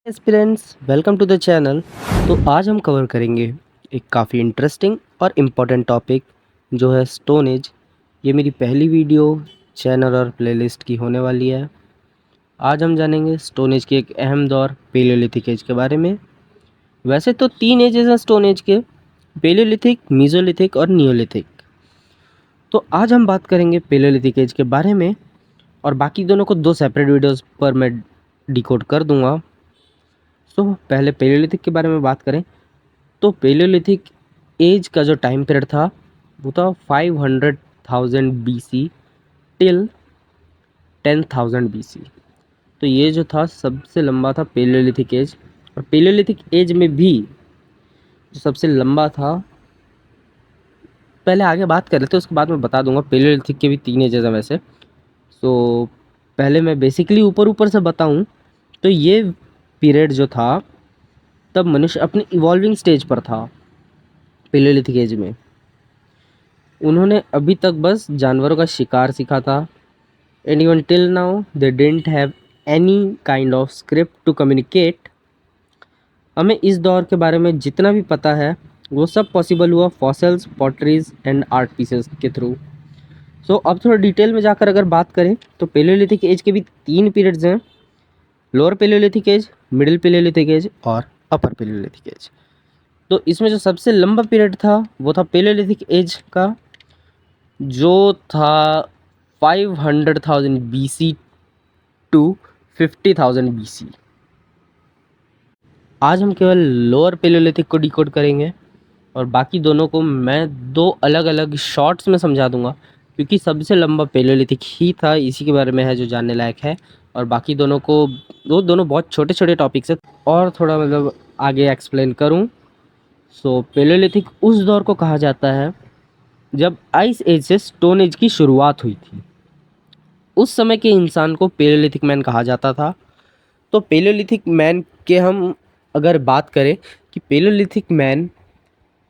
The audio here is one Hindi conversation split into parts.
Aspirants welcome to the channel. तो आज हम कवर करेंगे एक काफ़ी इंटरेस्टिंग और इम्पोर्टेंट टॉपिक जो है स्टोन एज। ये मेरी पहली वीडियो चैनल और प्लेलिस्ट की होने वाली है। आज हम जानेंगे स्टोन एज के एक अहम दौर पेलियोलिथिक एज के बारे में। वैसे तो 3 एजेस हैं स्टोन एज के, पेलियोलिथिक, मीजोलिथिक और नियोलिथिक। तो आज हम बात करेंगे पेलियोलिथिक एज के बारे में और बाकी दोनों को 2 सेपरेट वीडियोस पर मैं डिकोड कर दूंगा। तो पहले पेलियोलिथिक के बारे में बात करें तो पेलियोलिथिक एज का जो टाइम पीरियड था वो था 500,000 BC टिल 10,000 BC। तो ये जो था सबसे लंबा था पेलियोलिथिक एज। और पेलियोलिथिक एज में भी जो सबसे लंबा था, पहले आगे बात कर लेते हैं उसके बाद मैं बता दूंगा। पेलियोलिथिक के भी 3 एजेस हैं वैसे। तो पहले मैं बेसिकली ऊपर ऊपर से बताऊं तो ये पीरियड जो था तब मनुष्य अपनी इवॉल्विंग स्टेज पर था। पेलियोलिथिक एज में उन्होंने अभी तक बस जानवरों का शिकार सीखा था। And even till now they didn't have any kind of script to communicate. हमें इस दौर के बारे में जितना भी पता है वो सब पॉसिबल हुआ fossils, potteries and art pieces के थ्रू। सो अब थोड़ा डिटेल में जाकर अगर बात करें तो पेलियोलिथिक एज के भी 3 पीरियड्स हैं: lower palaeolithic age, middle palaeolithic age और अपर पेलियोलिथिक एज। तो इसमें जो सबसे लंबा पीरियड था वो था पेलियोलिथिक एज का, जो था 500,000 BC टू 50,000 BC। आज हम केवल लोअर पेलियोलिथिक को डिकोड करेंगे और बाकी दोनों को मैं 2 अलग अलग शॉर्ट्स में समझा दूंगा, क्योंकि सबसे लंबा पेलियोलिथिक ही था, इसी के बारे में है जो जानने लायक है। और बाकी दोनों को, वो दोनों बहुत छोटे छोटे टॉपिक्स है और थोड़ा मतलब आगे एक्सप्लेन करूं। सो पेलियोलिथिक उस दौर को कहा जाता है जब आइस एज से स्टोन एज की शुरुआत हुई थी। उस समय के इंसान को पेलियोलिथिक मैन कहा जाता था। तो पेलियोलिथिक मैन के हम अगर बात करें कि पेलियोलिथिक मैन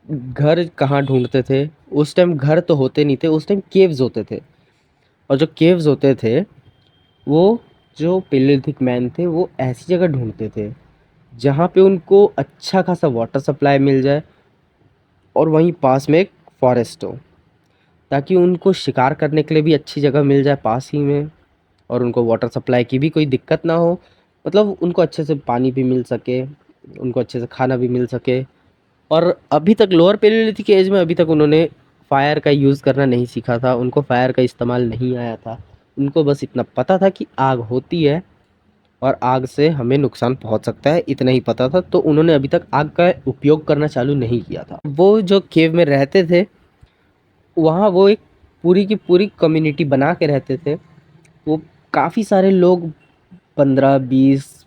घर कहाँ ढूंढते थे, उस टाइम घर तो होते नहीं थे, उस टाइम केव्स होते थे। और जो केव्स होते थे वो, जो पेलियोलिथिक मैन थे वो ऐसी जगह ढूंढते थे जहाँ पे उनको अच्छा खासा वाटर सप्लाई मिल जाए और वहीं पास में एक फॉरेस्ट हो, ताकि उनको शिकार करने के लिए भी अच्छी जगह मिल जाए पास ही में और उनको वाटर सप्लाई की भी कोई दिक्कत ना हो। मतलब उनको अच्छे से पानी भी मिल सके, उनको अच्छे से खाना भी मिल सके। और अभी तक लोअर पेलियोलिथिक एज में अभी तक उन्होंने फायर का यूज़ करना नहीं सीखा था, उनको फायर का इस्तेमाल नहीं आया था। उनको बस इतना पता था कि आग होती है और आग से हमें नुकसान पहुंच सकता है, इतना ही पता था। तो उन्होंने अभी तक आग का उपयोग करना चालू नहीं किया था। वो जो केव में रहते थे वहाँ वो एक पूरी की पूरी कम्युनिटी बना के रहते थे। वो काफ़ी सारे लोग, 15-20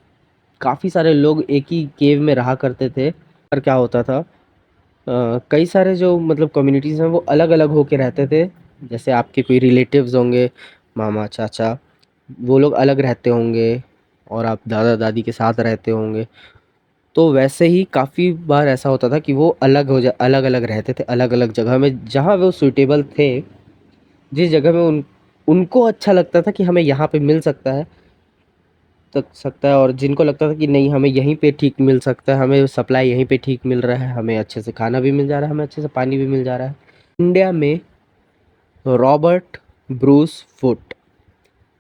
काफ़ी सारे लोग एक ही केव में रहा करते थे। पर क्या होता था, कई सारे जो मतलब कम्युनिटीज़ हैं वो अलग अलग होके रहते थे। जैसे आपके कोई रिलेटिव्स होंगे, मामा चाचा, वो लोग अलग रहते होंगे और आप दादा दादी के साथ रहते होंगे। तो वैसे ही काफ़ी बार ऐसा होता था कि वो अलग अलग रहते थे अलग अलग जगह में, जहाँ वो सूटेबल थे, जिस जगह में उनको अच्छा लगता था कि हमें यहाँ पे मिल सकता है और जिनको लगता था कि नहीं हमें यहीं पे ठीक मिल सकता है, हमें सप्लाई यहीं पे ठीक मिल रहा है, हमें अच्छे से खाना भी मिल जा रहा है, हमें अच्छे से पानी भी मिल जा रहा है। इंडिया में रॉबर्ट ब्रूस फुट,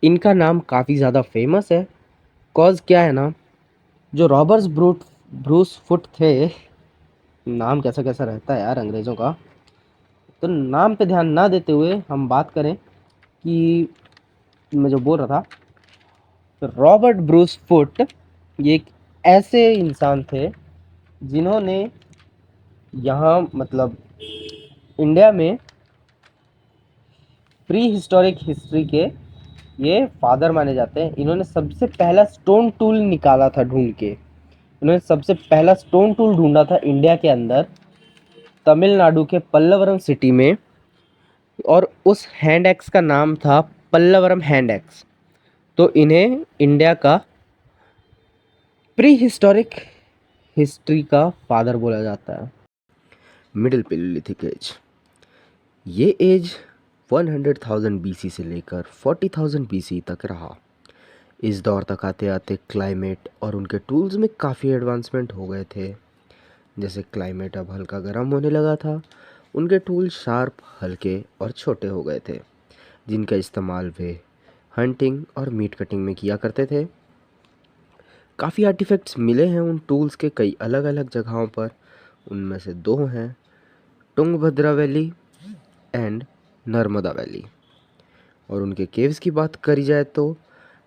इनका नाम काफ़ी ज़्यादा फेमस है। कॉज क्या है ना, जो ब्रूस फुट थे, नाम कैसा कैसा रहता है यार अंग्रेज़ों का, तो नाम पे ध्यान ना देते हुए हम बात करें कि मैं जो बोल रहा था, तो रॉबर्ट ब्रूस फुट ये एक ऐसे इंसान थे जिन्होंने यहाँ मतलब इंडिया में प्री हिस्टोरिक हिस्ट्री के ये फादर माने जाते हैं। इन्होंने सबसे पहला स्टोन टूल निकाला था ढूंढ के। इन्होंने सबसे पहला स्टोन टूल ढूंढा था इंडिया के अंदर, तमिलनाडु के पल्लवरम सिटी में। और उस हैंड एक्स का नाम था पल्लवरम हैंड एक्स। तो इन्हें इंडिया का प्री हिस्टोरिक हिस्ट्री का फादर बोला जाता है। मिडिल पेलियोलिथिक एज, ये एज 100,000 BC से लेकर 40,000 BC तक रहा। इस दौर तक आते आते क्लाइमेट और उनके टूल्स में काफ़ी एडवांसमेंट हो गए थे। जैसे क्लाइमेट अब हल्का गर्म होने लगा था, उनके टूल शार्प, हल्के और छोटे हो गए थे, जिनका इस्तेमाल वे हंटिंग और मीट कटिंग में किया करते थे। काफ़ी आर्टिफैक्ट्स मिले हैं उन टूल्स के कई अलग अलग जगहों पर। उनमें से दो हैं Tungabhadra valley and Narmada valley. और उनके केव्स की बात करी जाए तो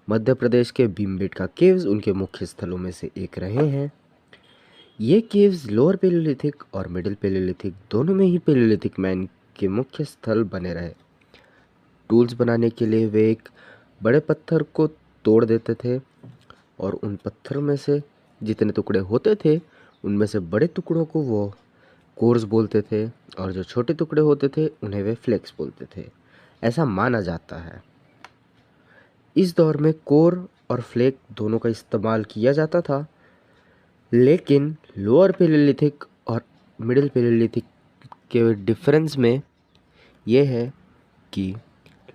मध्य प्रदेश के भीमबेटका केव्स उनके मुख्य स्थलों में से एक रहे हैं। ये केव्स लोअर पेलियोलिथिक और मिडिल पेलियोलिथिक दोनों में ही पेलियोलिथिक मैन के मुख्य स्थल बने रहे। टूल्स बनाने के लिए वे एक बड़े पत्थर को तोड़ देते थे और उन पत्थर में से जितने टुकड़े होते थे उनमें से बड़े टुकड़ों को वो कोर्स बोलते थे और जो छोटे टुकड़े होते थे उन्हें वे फ्लेक्स बोलते थे, ऐसा माना जाता है। इस दौर में कोर और फ्लेक दोनों का इस्तेमाल किया जाता था, लेकिन लोअर पेलियोलिथिक और मिडिल पेलियोलिथिक के डिफरेंस में ये है कि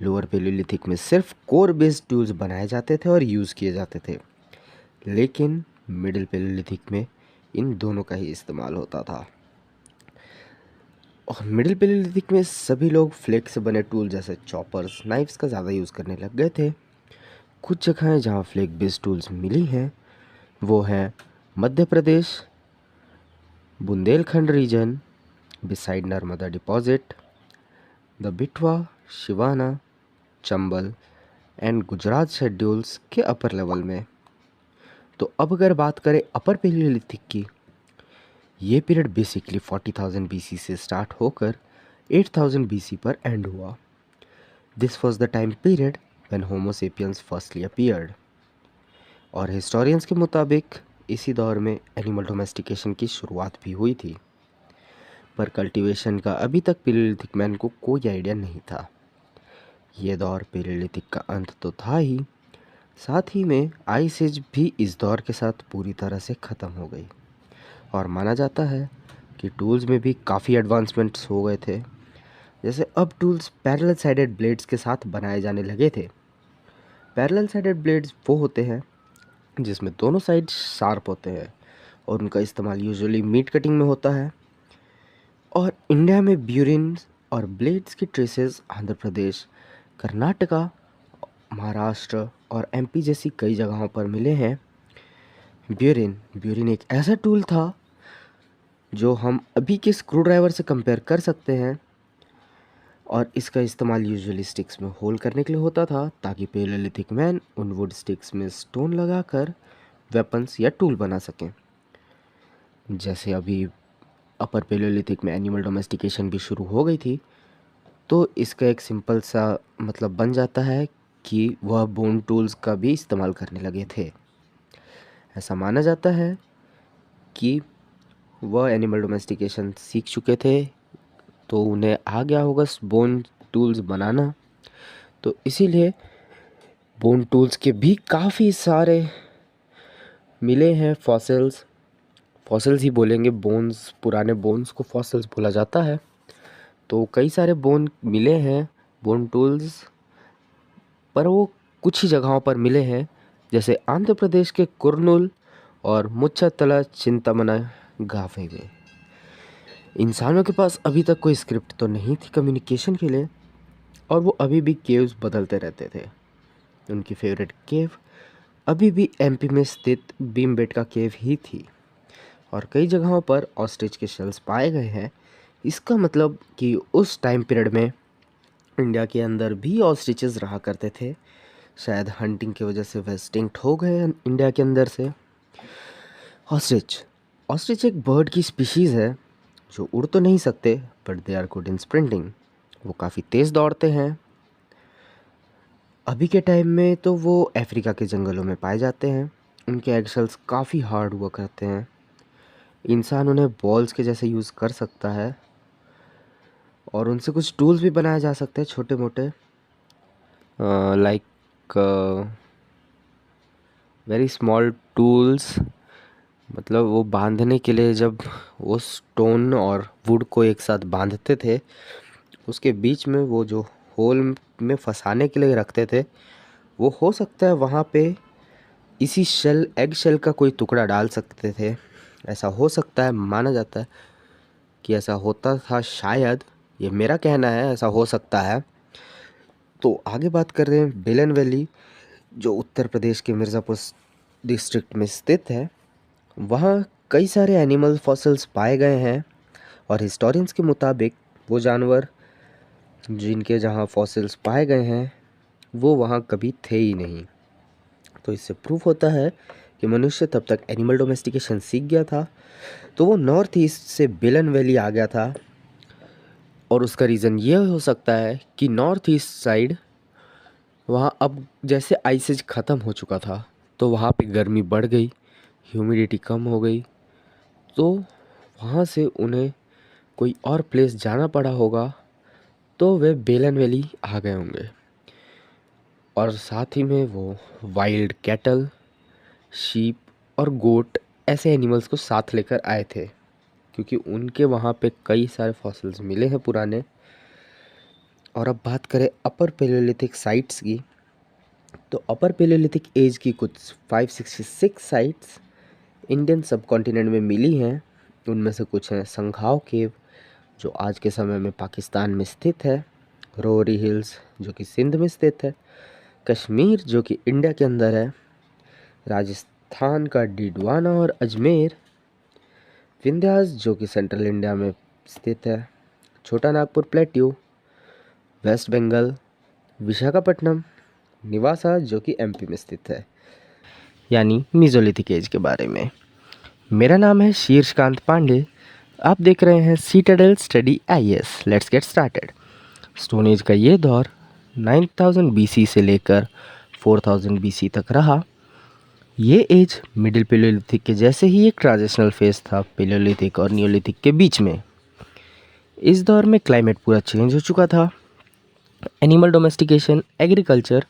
लोअर पेलियोलिथिक में सिर्फ कोर बेस्ड टूल्स बनाए जाते थे और यूज़ किए जाते थे, लेकिन मिडिल पेलियोलिथिक में इन दोनों का ही इस्तेमाल होता था। और मिडिल पेलियोलिथिक में सभी लोग फ्लेक्स से बने टूल जैसे चॉपर्स, नाइफ्स का ज़्यादा यूज़ करने लग गए थे। कुछ जगहें जहाँ फ्लेक बेस्ड टूल्स मिली हैं वो हैं Madhya Pradesh, Bundelkhand region beside Narmada deposit, the Betwa, Shivna, Chambal and Gujarat schedules के अपर लेवल में। तो अब अगर बात करें अपर पेलियोलिथिक की, ये पीरियड बेसिकली 40,000 BC से स्टार्ट होकर 8,000 BC पर एंड हुआ। This was the time period when homo sapiens firstly appeared. और हिस्टोरियंस के मुताबिक इसी दौर में एनिमल डोमेस्टिकेशन की शुरुआत भी हुई थी, पर कल्टीवेशन का अभी तक पेलियोलिथिक मैन को कोई आइडिया नहीं था। ये दौर पेलियोलिथिक का अंत तो था ही, साथ ही में आइस एज भी इस दौर के साथ पूरी तरह से ख़त्म हो गई। और माना जाता है कि टूल्स में भी काफ़ी एडवांसमेंट्स हो गए थे। जैसे अब टूल्स पैरेलल साइडेड ब्लेड्स के साथ बनाए जाने लगे थे। पैरेलल साइडेड ब्लेड्स वो होते हैं जिसमें दोनों साइड शार्प होते हैं और उनका इस्तेमाल यूजुअली मीट कटिंग में होता है। और इंडिया में ब्यूरिन और ब्लेड्स की ट्रेसेस आंध्र प्रदेश, कर्नाटका, महाराष्ट्र और एमपी जैसी कई जगहों पर मिले हैं। ब्यूरिन एक ऐसा टूल था जो हम अभी के स्क्रू ड्राइवर से कंपेयर कर सकते हैं, और इसका इस्तेमाल यूजुअली स्टिक्स में होल करने के लिए होता था ताकि पेलियोलिथिक मैन उन वुड स्टिक्स में स्टोन लगाकर वेपन्स या टूल बना सकें। जैसे अभी अपर पेलियोलिथिक में एनिमल डोमेस्टिकेशन भी शुरू हो गई थी, तो इसका एक सिंपल सा मतलब बन जाता है कि वह बोन टूल्स का भी इस्तेमाल करने लगे थे। ऐसा माना जाता है कि वह एनिमल डोमेस्टिकेशन सीख चुके थे तो उन्हें आ गया होगा बोन टूल्स बनाना, तो इसीलिए बोन टूल्स के भी काफ़ी सारे मिले हैं फॉसिल्स। फॉसिल्स ही बोलेंगे, बोन्स, पुराने बोन्स को फॉसिल्स बोला जाता है। तो कई सारे बोन मिले हैं बोन टूल्स, पर वो कुछ ही जगहों पर मिले हैं, जैसे आंध्र प्रदेश के कुर्नूल और मुच्चतला चिंतामना गावे में। इंसानों के पास अभी तक कोई स्क्रिप्ट तो नहीं थी कम्युनिकेशन के लिए, और वो अभी भी केव्स बदलते रहते थे। उनकी फेवरेट केव अभी भी एमपी में स्थित भीमबेटका केव ही थी, और कई जगहों पर ऑस्ट्रिच के शेल्स पाए गए हैं। इसका मतलब कि उस टाइम पीरियड में इंडिया के अंदर भी ऑस्ट्रिचेस रहा करते थे। शायद हंटिंग की वजह से वे एक्सटिंक्ट हो गए इंडिया के अंदर से। ऑस्ट्रिच ऑस्ट्रिच एक बर्ड की स्पीशीज़ है जो उड़ तो नहीं सकते, but they are good in sprinting. वो काफ़ी तेज़ दौड़ते हैं। अभी के टाइम में तो वो अफ्रीका के जंगलों में पाए जाते हैं। उनके एगशेल्स काफ़ी हार्ड हुआ करते हैं। इंसान उन्हें बॉल्स के जैसे यूज़ कर सकता है, और उनसे कुछ टूल्स भी बनाए जा सकते हैं छोटे मोटे, लाइक वेरी स्मॉल टूल्स। मतलब वो बांधने के लिए जब वो स्टोन और वुड को एक साथ बांधते थे, उसके बीच में वो जो होल में फंसाने के लिए रखते थे, वो हो सकता है वहाँ पे इसी एग शेल का कोई टुकड़ा डाल सकते थे। ऐसा हो सकता है, माना जाता है कि ऐसा होता था शायद, ये मेरा कहना है, ऐसा हो सकता है। तो आगे बात कर रहे हैं बेलन वैली, जो उत्तर प्रदेश के मिर्ज़ापुर डिस्ट्रिक्ट में स्थित है। वहाँ कई सारे एनिमल फॉसिल्स पाए गए हैं और हिस्टोरियंस के मुताबिक वो जानवर जिनके जहाँ फॉसिल्स पाए गए हैं वो वहाँ कभी थे ही नहीं। तो इससे प्रूफ होता है कि मनुष्य तब तक एनिमल डोमेस्टिकेशन सीख गया था, तो वो नॉर्थ ईस्ट से बेलन वैली आ गया था। और उसका रीज़न ये हो सकता है कि नॉर्थ ईस्ट साइड वहाँ अब जैसे आइस एज ख़त्म हो चुका था, तो वहाँ पे गर्मी बढ़ गई, ह्यूमिडिटी कम हो गई, तो वहाँ से उन्हें कोई और प्लेस जाना पड़ा होगा, तो वे बेलन वैली आ गए होंगे। और साथ ही में वो वाइल्ड कैटल, शीप और गोट ऐसे एनिमल्स को साथ लेकर आए थे, क्योंकि उनके वहाँ पे कई सारे फॉसिल्स मिले हैं पुराने। और अब बात करें अपर पैलियोलिथिक साइट्स की, तो अपर पैलियोलिथिक एज की कुछ 566 साइट्स इंडियन सब कॉन्टिनेंट में मिली हैं। उनमें से कुछ हैं संघाव केव, जो आज के समय में पाकिस्तान में स्थित है, रोहरी हिल्स जो कि सिंध में स्थित है, कश्मीर जो कि इंडिया के अंदर है, राजस्थान का डिडवाना और अजमेर, विंध्यास जो कि सेंट्रल इंडिया में स्थित है, छोटा नागपुर प्लेट्यू, वेस्ट बंगाल, विशाखापट्टनम, निवासा जो कि एमपी में स्थित है। यानी मीजोलिथिक एज के बारे में। मेरा नाम है शीर्षकांत पांडे, आप देख रहे हैं citadel study IAS. Let's get started. Stone age का ये दौर 9000 बीसी से लेकर 4000 बीसी तक रहा। ये एज मिडिल पैलियोलिथिक के जैसे ही एक ट्रांजिशनल फेज था पैलियोलिथिक और नियोलिथिक के बीच में। इस दौर में क्लाइमेट पूरा चेंज हो चुका था। एनिमल डोमेस्टिकेशन, एग्रीकल्चर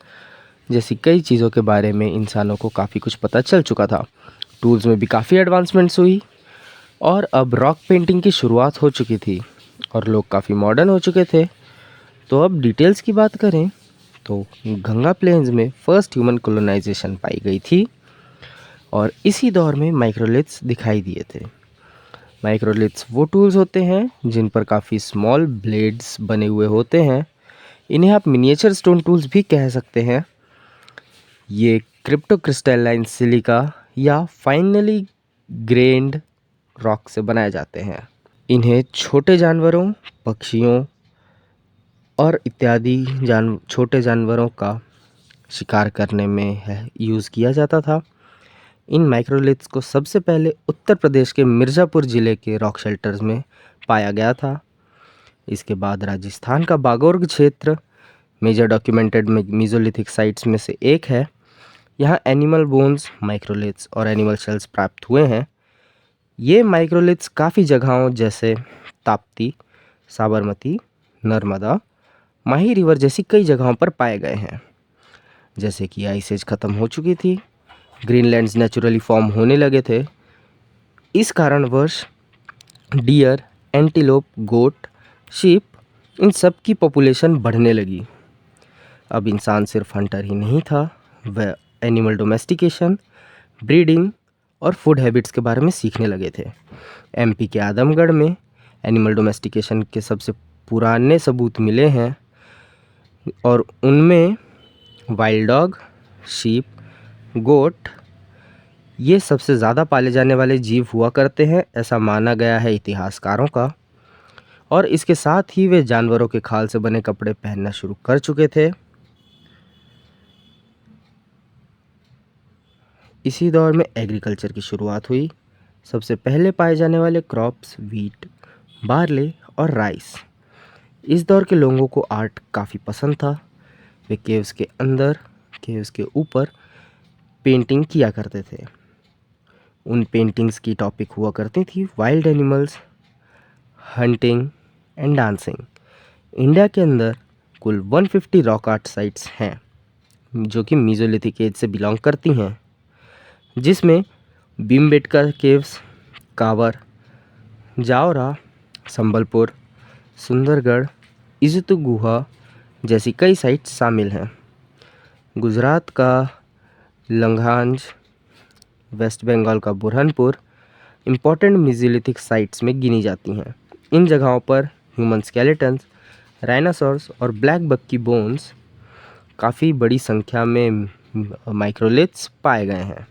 जैसी कई चीज़ों के बारे में इंसानों को काफ़ी कुछ पता चल चुका था। टूल्स में भी काफ़ी एडवांसमेंट्स हुई और अब रॉक पेंटिंग की शुरुआत हो चुकी थी और लोग काफ़ी मॉडर्न हो चुके थे। तो अब डिटेल्स की बात करें तो गंगा प्लेन्स में फर्स्ट ह्यूमन कॉलोनाइजेशन पाई गई थी और इसी दौर में माइक्रोलिथ्स दिखाई दिए थे। माइक्रोलिथ्स वो टूल्स होते हैं जिन पर काफ़ी स्मॉल ब्लेड्स बने हुए होते हैं। इन्हें आप मिनिएचर स्टोन टूल्स भी कह सकते हैं। ये क्रिप्टोक्रिस्टलाइन सिलिका या फाइनली ग्रेन्ड रॉक से बनाए जाते हैं। इन्हें छोटे जानवरों, पक्षियों और इत्यादि छोटे जानवरों का शिकार करने में यूज़ किया जाता था। इन माइक्रोलिथ्स को सबसे पहले उत्तर प्रदेश के मिर्ज़ापुर ज़िले के रॉक शेल्टर्स में पाया गया था। इसके बाद राजस्थान का बागोर क्षेत्र मेजर डॉक्यूमेंटेड मीजोलिथिक साइट्स में से एक है। यहाँ एनिमल बोन्स, माइक्रोलिथ्स और एनिमल शेल्स प्राप्त हुए हैं। ये माइक्रोलिथ्स काफ़ी जगहों जैसे ताप्ती, साबरमती, नर्मदा, माही रिवर जैसी कई जगहों पर पाए गए हैं। जैसे कि आइस एज ख़त्म हो चुकी थी, ग्रीनलैंड्स नेचुरली फॉर्म होने लगे थे। इस कारणवश डियर, एंटीलोप, गोट, शीप इन सब की पॉपुलेशन बढ़ने लगी। अब इंसान सिर्फ हंटर ही नहीं था, वह एनिमल डोमेस्टिकेशन, ब्रीडिंग और फूड हैबिट्स के बारे में सीखने लगे थे। एमपी के आदमगढ़ में एनिमल डोमेस्टिकेशन के सबसे पुराने सबूत मिले हैं और उनमें वाइल्ड डॉग, शीप, गोट ये सबसे ज़्यादा पाले जाने वाले जीव हुआ करते हैं, ऐसा माना गया है इतिहासकारों का। और इसके साथ ही वे जानवरों के खाल से बने कपड़े पहनना शुरू कर चुके थे। इसी दौर में एग्रीकल्चर की शुरुआत हुई। सबसे पहले पाए जाने वाले क्रॉप्स वीट, बार्ले और राइस। इस दौर के लोगों को आर्ट काफ़ी पसंद था। वे केव्स के अंदर, केव्स के ऊपर पेंटिंग किया करते थे। उन पेंटिंग्स की टॉपिक हुआ करती थी wild animals, hunting and dancing. India के अंदर कुल 150 रॉक आर्ट साइट्स हैं जो कि मीजोलिथिक एज से बिलोंग करती हैं, जिसमें भीमबेटका केव्स, कांवर, जावरा, संबलपुर, सुंदरगढ़, इज़तू गुहा जैसी कई साइट्स शामिल हैं। गुजरात का लंघांज, वेस्ट बंगाल का बुरहानपुर इम्पॉर्टेंट मेसोलिथिक साइट्स में गिनी जाती हैं। इन जगहों पर ह्यूमन स्केलेटन्स, डायनासोर्स और ब्लैक बक की बोन्स काफ़ी बड़ी संख्या में माइक्रोलिथ्स पाए गए हैं।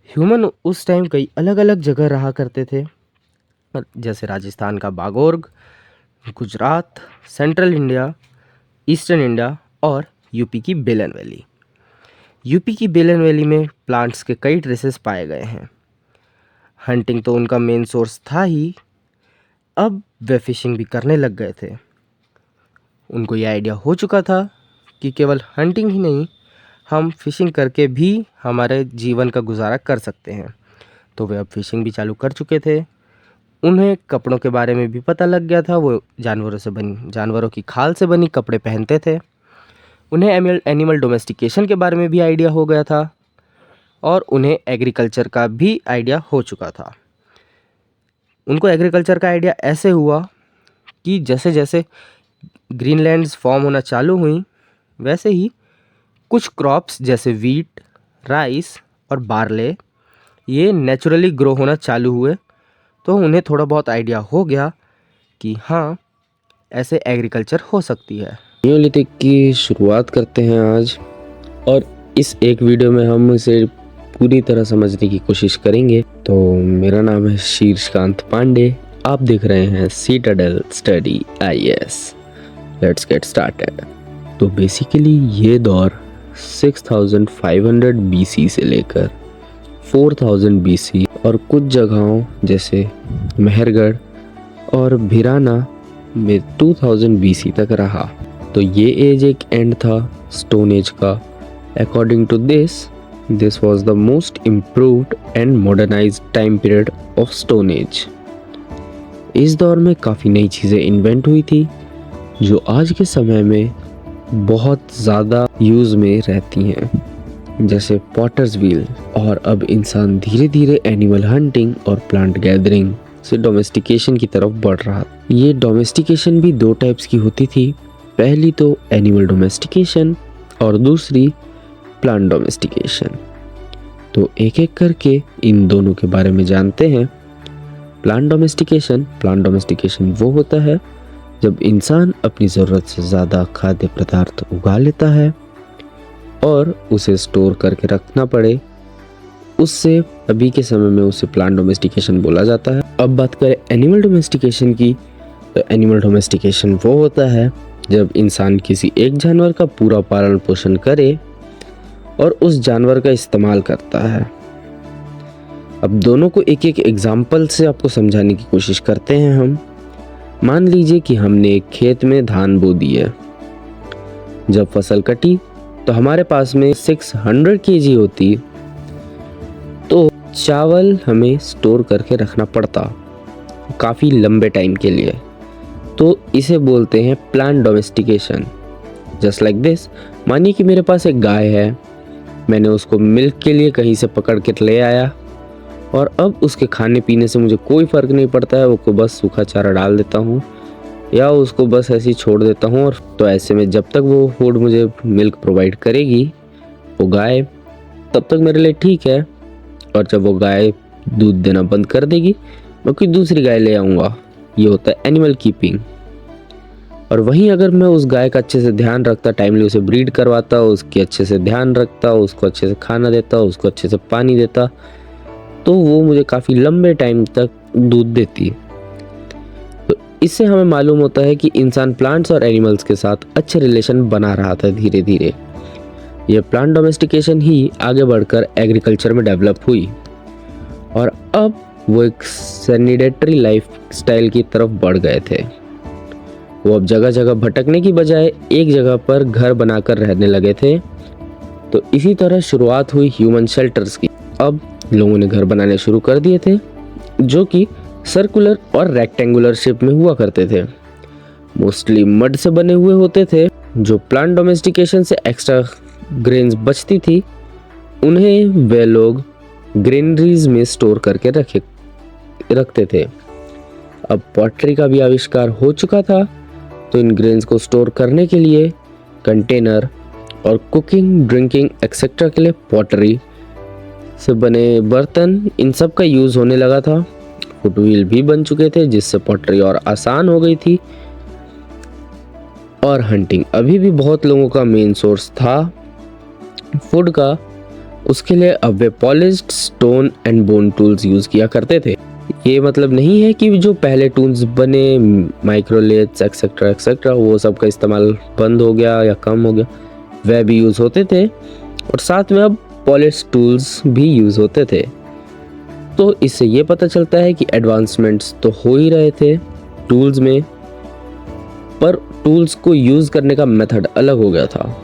ह्यूमन उस टाइम कई अलग अलग जगह रहा करते थे, जैसे राजस्थान का Bagor, Gujarat, central India, eastern India और यूपी की बेलन वैली। यूपी की बेलन वैली में प्लांट्स के कई ट्रेसेस पाए गए हैं। हंटिंग तो उनका मेन सोर्स था ही, अब वे फिशिंग भी करने लग गए थे। उनको ये आइडिया हो चुका था कि केवल हंटिंग ही नहीं, हम फिशिंग करके भी हमारे जीवन का गुजारा कर सकते हैं। तो वे अब फिशिंग भी चालू कर चुके थे। उन्हें कपड़ों के बारे में भी पता लग गया था। वो जानवरों की खाल से बनी कपड़े पहनते थे। उन्हें एनिमल डोमेस्टिकेशन के बारे में भी आइडिया हो गया था और उन्हें एग्रीकल्चर का भी आइडिया हो चुका था। उनको एग्रीकल्चर का आइडिया ऐसे हुआ कि जैसे जैसे ग्रीनलैंड्स फॉर्म होना चालू हुई, वैसे ही कुछ क्रॉप्स जैसे वीट, राइस और बार्ले ये नेचुरली ग्रो होना चालू हुए। तो उन्हें थोड़ा बहुत आइडिया हो गया कि हाँ, ऐसे एग्रीकल्चर हो सकती है। नियोलिथिक की शुरुआत करते हैं आज, और इस एक वीडियो में हम इसे पूरी तरह समझने की कोशिश करेंगे। तो मेरा नाम है शीर्षकांत पांडे, आप देख रहे हैं citadel study IAS। Let's get started. तो बेसिकली ये दौर 6500 BC से लेकर 4000 BC और कुछ जगहों जैसे मेहरगढ़ और भिराना में 2000 BC तक रहा। तो ये एज एक एंड था स्टोन एज का। According to this was the most improved and modernised time period of stone age. इस दौर में काफ़ी नई चीज़ें इन्वेंट हुई थी जो आज के समय में बहुत ज़्यादा यूज़ में रहती हैं, जैसे पॉटर्स व्हील। और अब इंसान धीरे धीरे एनिमल हंटिंग और प्लांट गैदरिंग से डोमेस्टिकेशन की तरफ बढ़ रहा। ये डोमेस्टिकेशन भी दो टाइप्स की होती थी। पहली तो एनिमल डोमेस्टिकेशन और दूसरी प्लांट डोमेस्टिकेशन। तो एक एक करके इन दोनों के बारे में जानते हैं। प्लांट डोमेस्टिकेशन वो होता है जब इंसान अपनी ज़रूरत से ज़्यादा खाद्य पदार्थ उगा लेता है और उसे स्टोर करके रखना पड़े। उससे अभी के समय में उसे प्लांट डोमेस्टिकेशन बोला जाता है। अब बात करें एनिमल डोमेस्टिकेशन की, तो एनिमल डोमेस्टिकेशन वो होता है जब इंसान किसी एक जानवर का पूरा पालन पोषण करे और उस जानवर का इस्तेमाल करता है। अब दोनों को एक एक एग्जाम्पल से आपको समझाने की कोशिश करते हैं हम। मान लीजिए कि हमने एक खेत में धान बो दी है। जब फसल कटी तो हमारे पास में 600 kg होती, तो चावल हमें स्टोर करके रखना पड़ता काफ़ी लंबे टाइम के लिए। तो इसे बोलते हैं plant domestication. Just like this, मानिए कि मेरे पास एक गाय है, मैंने उसको मिल्क के लिए कहीं से पकड़ के ले आया और अब उसके खाने पीने से मुझे कोई फ़र्क नहीं पड़ता है। वो बस सूखा चारा डाल देता हूँ या उसको बस ऐसे ही छोड़ देता हूँ। और तो ऐसे में जब तक वो फूड मुझे मिल्क प्रोवाइड करेगी वो गाय, तब तक मेरे लिए ठीक है। और जब वो गाय दूध देना बंद कर देगी, मैं कोई दूसरी गाय ले आऊँगा। ये होता है एनिमल कीपिंग। और वहीं अगर मैं उस गाय का अच्छे से ध्यान रखता, टाइमली उसे ब्रीड करवाता, उसके अच्छे से ध्यान रखता, उसको अच्छे से खाना देता, उसको अच्छे से पानी देता, तो वो मुझे काफ़ी लंबे टाइम तक दूध देती। तो इससे हमें मालूम होता है कि इंसान प्लांट्स और एनिमल्स के साथ अच्छे रिलेशन बना रहा था धीरे धीरे। ये प्लांट डोमेस्टिकेशन ही आगे बढ़कर एग्रीकल्चर में डेवलप हुई और अब वो एक सैनिटेटरी लाइफ स्टाइल की तरफ बढ़ गए थे। वो अब जगह जगह भटकने की बजाय एक जगह पर घर बनाकर रहने लगे थे। तो इसी तरह शुरुआत हुई ह्यूमन शेल्टर्स की। अब लोगों ने घर बनाने शुरू कर दिए थे जो कि सर्कुलर और रेक्टेंगुलर शेप में हुआ करते थे। मोस्टली मड से बने हुए होते थे। जो प्लांट डोमेस्टिकेशन से एक्स्ट्रा ग्रेन्स बचती थी उन्हें वे लोग ग्रेनरीज में स्टोर करके रखते थे। अब पॉटरी का भी आविष्कार हो चुका था, तो इन ग्रेन्स को स्टोर करने के लिए कंटेनर और कुकिंग, ड्रिंकिंग एक्सेट्रा के लिए पॉटरी से बने बर्तन, इन सब का यूज़ होने लगा था। फुटव्हील भी बन चुके थे जिससे पॉटरी और आसान हो गई थी। और हंटिंग अभी भी बहुत लोगों का मेन सोर्स था फूड का। उसके लिए अब वे polished stone and bone tools use किया करते थे। ये मतलब नहीं है कि जो पहले टूल्स बने माइक्रोलेथ्स एक्सेट्रा एक्सेट्रा वो सब का इस्तेमाल बंद हो गया या कम हो गया, वह भी यूज़ होते थे और साथ में अब पॉलिश टूल्स भी यूज़ होते थे। तो इससे ये पता चलता है कि एडवांसमेंट्स तो हो ही रहे थे टूल्स में, पर टूल्स को यूज़ करने का मेथड अलग हो गया था।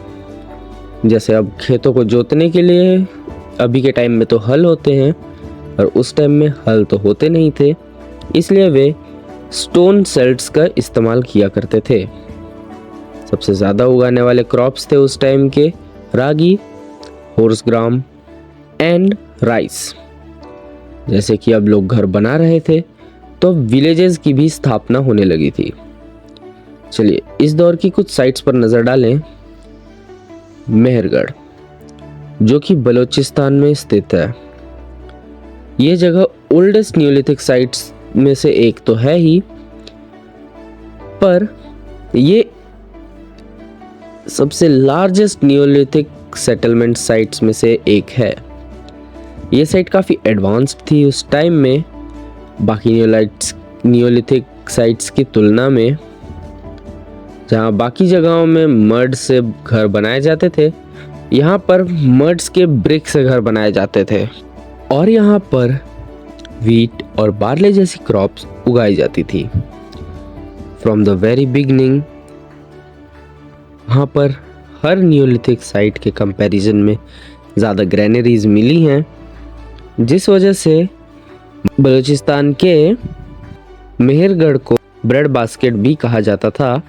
जैसे अब खेतों को जोतने के लिए अभी के टाइम में तो हल होते हैं, और उस टाइम में हल तो होते नहीं थे, इसलिए वे स्टोन सेल्ट्स का इस्तेमाल किया करते थे। सबसे ज़्यादा उगाने वाले क्रॉप्स थे उस टाइम के रागी, होर्स ग्राम एंड राइस। जैसे कि अब लोग घर बना रहे थे तो विलेजेस की भी स्थापना होने लगी थी। चलिए इस दौर की कुछ साइट्स पर नज़र डालें। मेहरगढ़, जो कि बलूचिस्तान में स्थित है। ये जगह ओल्डेस्ट न्यूलिथिक साइट्स में से एक तो है ही, पर ये सबसे लार्जेस्ट न्यूलिथिक सेटलमेंट साइट्स में से एक है। ये साइट काफ़ी एडवांस्ड थी उस टाइम में बाकी न्यूलिथिक साइट्स की तुलना में। जहाँ बाकी जगहों में मड से घर बनाए जाते थे, यहाँ पर मड्स के ब्रिक से घर बनाए जाते थे और यहाँ पर वीट और बार्ले जैसी क्रॉप्स उगाई जाती थी। फ्रॉम द वेरी बिगनिंग वहाँ पर हर न्यूलिथिक साइट के कंपैरिजन में ज़्यादा ग्रैनरीज मिली हैं, जिस वजह से बलूचिस्तान के मेहरगढ़ को ब्रेड बास्केट भी कहा जाता था।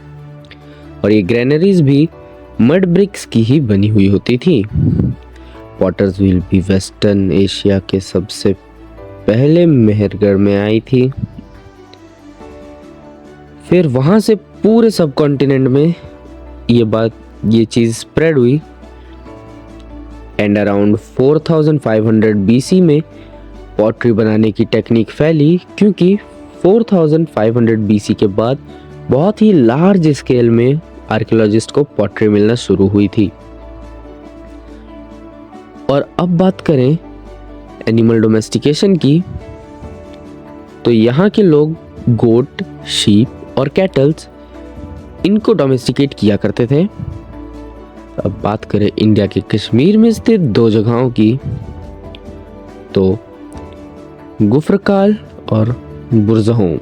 और ये ग्रैनरीज भी मड ब्रिक्स की ही बनी हुई होती थी। पॉटर्स व्हील भी वेस्टर्न एशिया के सबसे पहले मेहरगढ़ में आई थी। फिर वहाँ से पूरे सब कॉन्टिनेंट में ये चीज़ स्प्रेड हुई एंड अराउंड 4500 BC में पॉटरी बनाने की टेक्निक फैली, क्योंकि 4500 BC के बाद बहुत ही लार्ज स्केल में आर्कियोलॉजिस्ट को पॉटरी मिलना शुरू हुई थी। और अब बात करें एनिमल डोमेस्टिकेशन की, तो यहाँ के लोग गोट, शीप और कैटल्स इनको डोमेस्टिकेट किया करते थे। अब बात करें इंडिया के कश्मीर में स्थित दो जगहों की, तो गुफरकाल और बुरज़होम,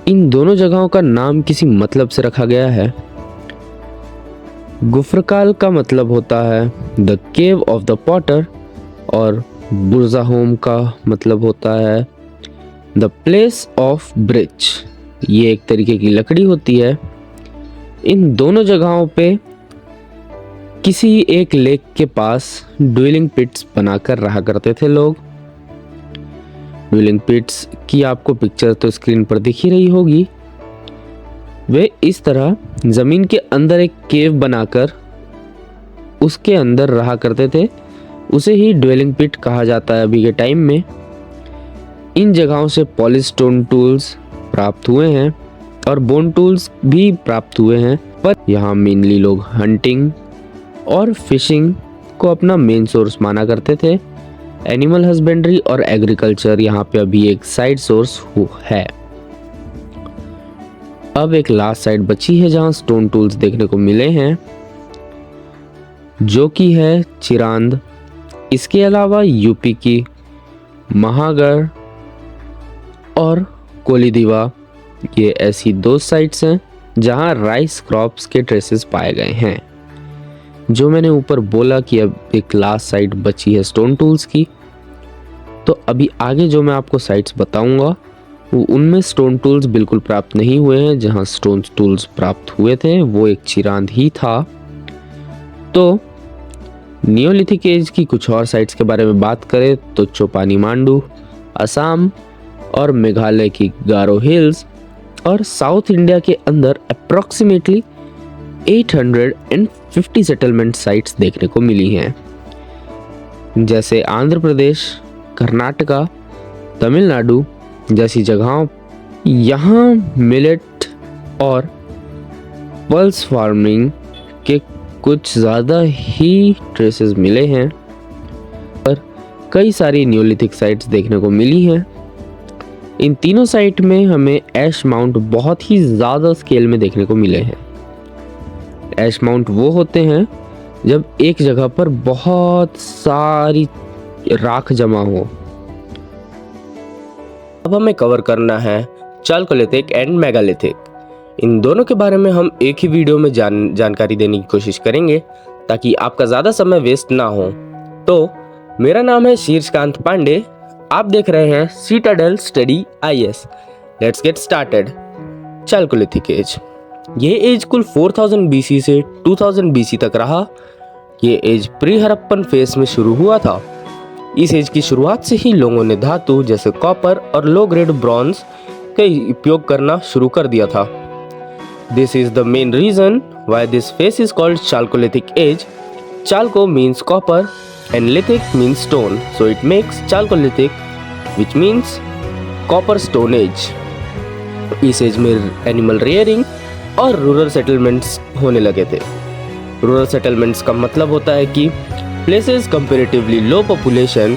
इन दोनों जगहों का नाम किसी मतलब से रखा गया है। गुफरकाल का मतलब होता है the cave of the Potter और बुरज़होम का मतलब होता है द प्लेस ऑफ ब्रिज। ये एक तरीके की लकड़ी होती है। इन दोनों जगहों पे किसी एक लेक के पास ड्वेलिंग पिट्स बनाकर रहा करते थे लोग। ड्वेलिंग पिट्स की आपको पिक्चर तो स्क्रीन पर दिख ही रही होगी। वे इस तरह जमीन के अंदर एक केव बनाकर उसके अंदर रहा करते थे। उसे ही ड्वेलिंग पिट कहा जाता है अभी के टाइम में। इन जगहों से पॉलिश स्टोन टूल्स प्राप्त हुए हैं और बोन टूल्स भी प्राप्त हुए हैं, पर यहाँ मेनली लोग हंटिंग और फिशिंग को अपना मेन सोर्स माना करते थे। एनिमल हस्बेंड्री और एग्रीकल्चर यहाँ पे अभी एक साइड सोर्स है। अब एक लास्ट साइड बची है जहाँ स्टोन टूल्स देखने को मिले हैं, जो कि है चिरांद। इसके अलावा यूपी की महागढ़ और कोलीदिवा, ये ऐसी दो साइट्स हैं जहाँ राइस क्रॉप्स के ट्रेसेस पाए गए हैं। जो मैंने ऊपर बोला कि अब एक लास्ट साइट बची है स्टोन टूल्स की, तो अभी आगे जो मैं आपको साइट्स बताऊंगा वो उनमें स्टोन टूल्स बिल्कुल प्राप्त नहीं हुए हैं। जहाँ स्टोन टूल्स प्राप्त हुए थे वो एक चिरांद ही था। तो नियोलिथिक एज की कुछ और साइट्स के बारे में बात करें तो चोपानी मांडू, असम और मेघालय की गारो हिल्स और साउथ इंडिया के अंदर अप्रॉक्सीमेटली 850 सेटलमेंट साइट्स देखने को मिली हैं, जैसे आंध्र प्रदेश, कर्नाटका, तमिलनाडु जैसी जगहों। यहाँ मिलेट और पल्स फार्मिंग के कुछ ज़्यादा ही ट्रेसेस मिले हैं, पर कई सारी न्यूलिथिक साइट्स देखने को मिली हैं। इन तीनों साइट में हमें ऐश माउंट बहुत ही ज़्यादा स्केल में देखने को मिले हैं। ऐश माउंट वो होते हैं जब एक जगह पर बहुत सारी राख जमा हो। अब हमें कवर करना है चालकोलिथिक एंड मेगालिथिक। इन दोनों के बारे में हम एक ही वीडियो में जानकारी देने की कोशिश करेंगे ताकि आपका ज़्यादा समय वेस्ट ना हो। तो मेरा नाम है शीर्षकांत पांडे, आप देख रहे हैं citadel study IS। Let's get started. Chalcolithic as, ये एज कुल 4000 BC से 2000 BC तक रहा। ये एज प्री हड़प्पन फेज में शुरू हुआ था। इस एज की शुरुआत से ही लोगों ने धातु जैसे कॉपर और लो ग्रेड ब्रॉन्ज का उपयोग करना शुरू कर दिया था। This is the main reason why this phase is called chalcolithic age. Chalco means copper and lithic means stone, so it makes chalcolithic, which means copper stone age। इस एज में एनिमल रेयरिंग और रूरल सेटलमेंट्स होने लगे थे। रूरल सेटलमेंट्स का मतलब होता है कि places comparatively low population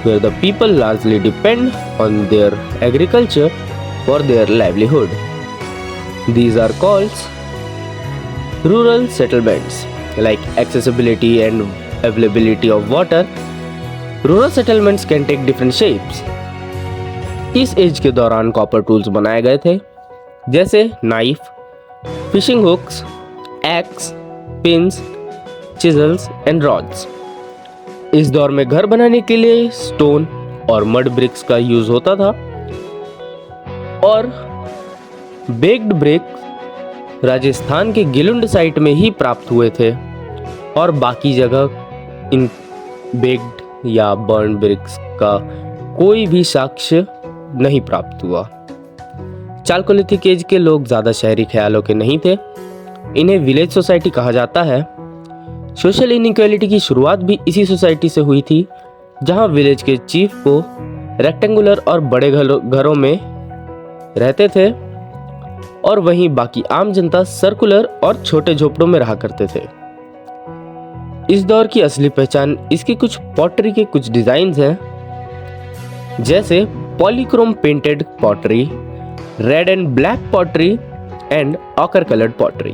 where the people largely depend on their agriculture for their livelihood. These are called rural settlements, like accessibility and availability of water. Rural settlements can take different shapes. इस एज के दौरान कॉपर टूल्स बनाए गए थे, जैसे knife, fishing hooks, axe, pins, chisels and rods. इस दौर में घर बनाने के लिए स्टोन और मड ब्रिक्स का यूज होता था, और बेक्ड ब्रिक्स राजस्थान के गिलुंड साइट में ही प्राप्त हुए थे, और बाकी जगह इन बेक्ड या बर्न ब्रिक्स का कोई भी साक्ष्य नहीं प्राप्त हुआ। चालकोलिथिक एज के लोग ज़्यादा शहरी ख्यालों के नहीं थे। इन्हें विलेज सोसाइटी कहा जाता है। सोशल इनइक्वालिटी की शुरुआत भी इसी सोसाइटी से हुई थी, जहां विलेज के चीफ को रेक्टेंगुलर और बड़े घरों में रहते थे, और वहीं बाकी आम जनता सर्कुलर और छोटे झोपड़ों में रहा करते थे। इस दौर की असली पहचान इसके कुछ पॉटरी के कुछ डिजाइन्स हैं, जैसे Polychrome painted pottery, red and black pottery and occur coloured pottery.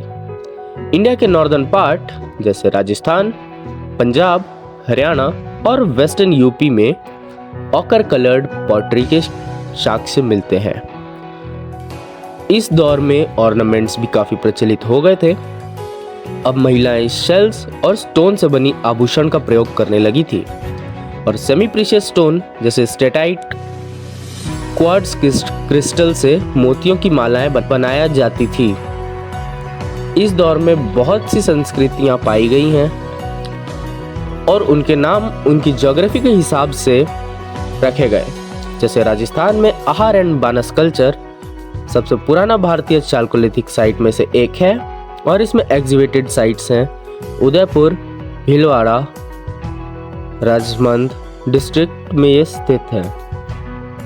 India के नॉर्दर्न पार्ट जैसे राजस्थान, पंजाब, हरियाणा और वेस्टर्न यूपी में ऑकर कलर्ड पॉटरी के साक्ष्य मिलते हैं। इस दौर में ऑर्नामेंट्स भी काफी प्रचलित हो गए थे। अब महिलाएं शेल्स और स्टोन से बनी आभूषण का प्रयोग करने लगी थी, और सेमी प्रीशियस स्टोन जैसे स्टेटाइट, क्वार्ट्ज क्रिस्टल से मोतियों की मालाएं बनाया जाती थी। इस दौर में बहुत सी संस्कृतियां पाई गई हैं, और उनके नाम उनकी ज्योग्राफी के हिसाब से रखे गए। जैसे राजस्थान में आहार एंड बानस कल्चर सबसे पुराना भारतीय चालकोलिथिक साइट में से एक है, और इसमें एग्जीवेटेड साइट्स हैं उदयपुर, भीलवाड़ा, राजमंद डिस्ट्रिक्ट में ये स्थित है।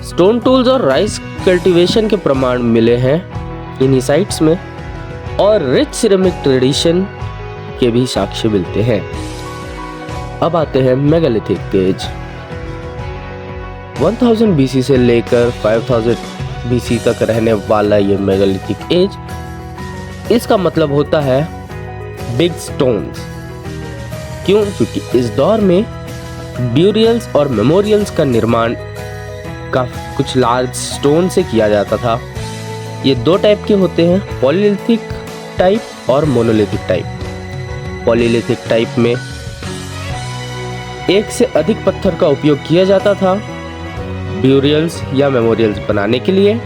स्टोन टूल्स और राइस कल्टीवेशन के प्रमाण मिले हैं इन्हीं साइट्स में, और रिच सिरेमिक ट्रेडिशन के भी साक्ष्य मिलते हैं। अब आते हैं मेगालिथिक एज। 1000 BC से लेकर 5000 BC तक रहने वाला ये मेगालिथिक एज, इसका मतलब होता है बिग स्टोन्स। क्यों? क्योंकि इस दौर में ब्यूरियल्स और मेमोरियल्स का निर्माण का कुछ लार्ज स्टोन से किया जाता था। ये दो टाइप के होते हैं, पॉलीलिथिक टाइप और मोनोलिथिक टाइप। पॉलीलिथिक टाइप में एक से अधिक पत्थर का उपयोग किया जाता था ब्यूरियल्स या मेमोरियल्स बनाने के लिए,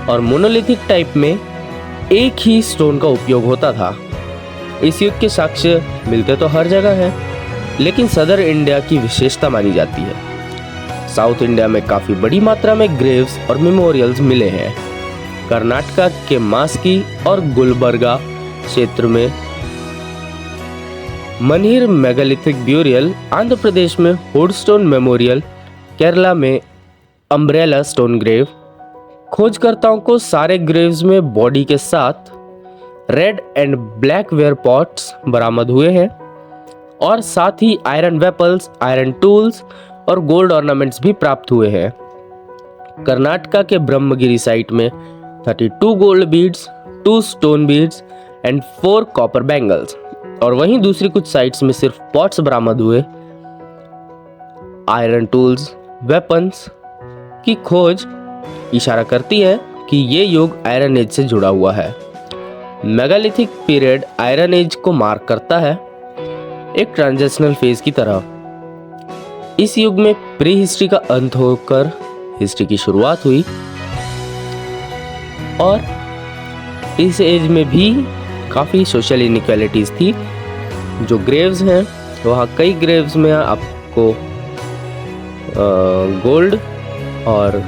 और मोनोलिथिक टाइप में एक ही स्टोन का उपयोग होता था। इस युग के साक्ष्य मिलते तो हर जगह हैं, लेकिन सदर इंडिया की विशेषता मानी जाती है। साउथ इंडिया में काफ़ी बड़ी मात्रा में ग्रेव्स और मेमोरियल्स मिले हैं। कर्नाटका के मास्की और गुलबर्गा क्षेत्र में मनीर मेगालिथिक ब्यूरियल, आंध्र प्रदेश में होडस्टोन मेमोरियल, केरला में अम्ब्रेला स्टोन ग्रेव। खोजकर्ताओं को सारे ग्रेव्स में बॉडी के साथ red and black ware pots बरामद हुए हैं और साथ ही आयरन वेपल्स, आयरन टूल्स और गोल्ड ऑर्नामेंट्स भी प्राप्त हुए हैं। कर्नाटका के ब्रह्मगिरी साइट में 32 gold beads, 2 stone beads and 4 copper bangles, और वहीं दूसरी कुछ साइट्स में सिर्फ पॉट्स बरामद हुए। आयरन टूल्स, वेपन्स की खोज इशारा करती है कि ये युग आयरन एज से जुड़ा हुआ है। मेगालिथिक पीरियड आयरन एज को मार्क करता है, एक ट्रांजिशनल फेज की तरह। इस युग में प्री हिस्ट्री का अंत होकर हिस्ट्री की शुरुआत हुई और इस एज में भी काफ़ी सोशल इनइक्वालिटीज़ थी। जो ग्रेव्स हैं वहाँ कई ग्रेव्स में आपको गोल्ड और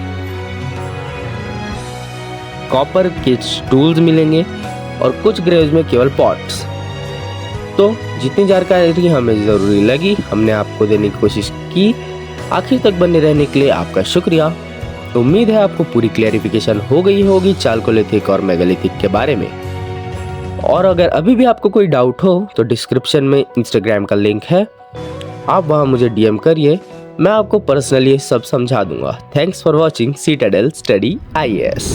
कॉपर के टूल्स मिलेंगे और कुछ ग्रेव्स में केवल पॉट्स। तो जितनी जानकारी हमें ज़रूरी लगी हमने आपको देने की कोशिश की। आखिर तक बने रहने के लिए आपका शुक्रिया। उम्मीद है आपको पूरी क्लैरिफिकेशन हो गई होगी चालकोलिथिक और मेगालिथिक के बारे में। और अगर अभी भी आपको कोई डाउट हो तो डिस्क्रिप्शन में इंस्टाग्राम का लिंक है, आप वहाँ मुझे DM करिए, मैं आपको पर्सनली सब समझा दूंगा। Thanks for watching citadel study IAS।